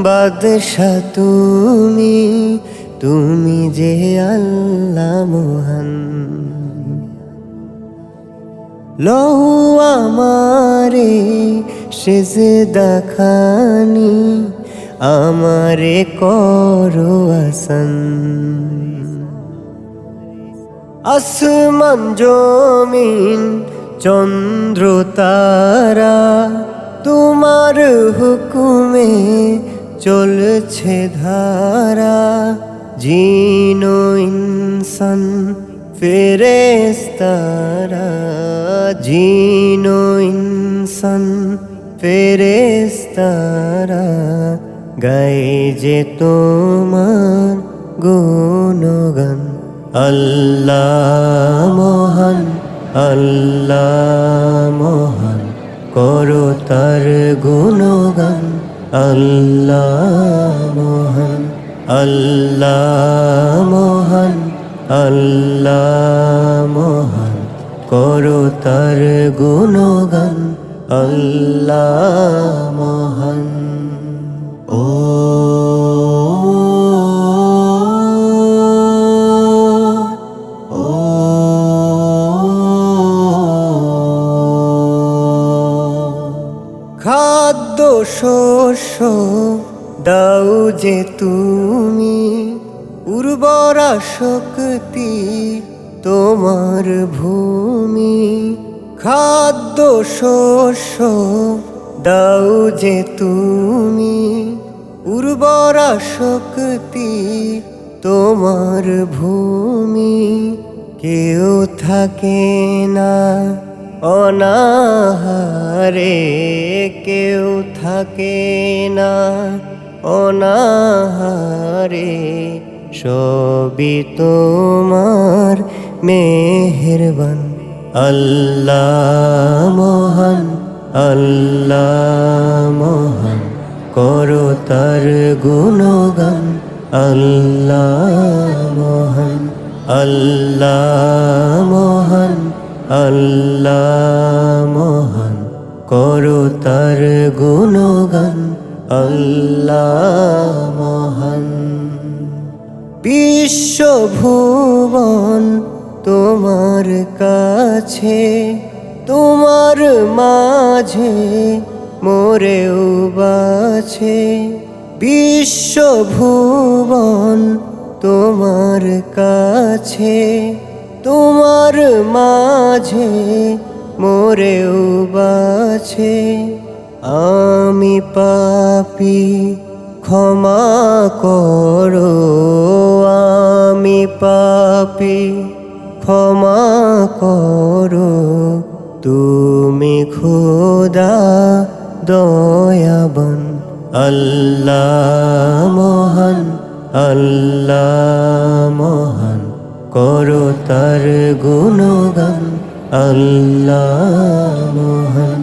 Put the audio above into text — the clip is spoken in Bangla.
বাদশা তুমি, তুমি যে আল্লাহ মহান। লহু আমারে সিজদা খানি, আমারে করো আসান। আসমান জমিন চন্দ্র তারা, তোমার হুকুমে চলছে ধারা। জিন ও ইনসান ফেরেশতারা, জিন ও ইনসান ফেরেশতারা, গায়ে যে তোমার গুণগান। আল্লাহ মহান, আল্লাহ মহান, করো তার গুণগান। আল্লাহ মহান, আল্লাহ মহান, আল্লাহ মহান, করো তার গুণগান। আল্লাহ মহান। ও খাদ্য শস্য দাও যে তুমি, উর্বরা শক্তি তোমার ভূমি। খাদ্য শস্য দাও যে তুমি, উর্বরা শক্তি তোমার ভূমি। কেউ থাকে না অনাহারে, কেউ থাকে না অনাহারে, সবই তোমার মেহেরবান। আল্লাহ মহান, আল্লাহ মহান, করো তার গুণগান। আল্লাহ মহান, আল্লাহ মহান, আল্লাহ মহান, করো তার গুণগান। আল্লাহ মহান। বিশ্বভুবন তোমার কাছে, তোমার মাঝে মোরেও বাছে। বিশ্বভুবন তোমার কাছে, তোমার মাঝে মোরেও বাছে। আমি পাপী ক্ষমা করো, আমি পাপী ক্ষমা করো, তুমি খোদা দয়াবান। আল্লাহ মহান, আল্লাহ মহান, করো তার গুণগান। আল্লাহ মহান,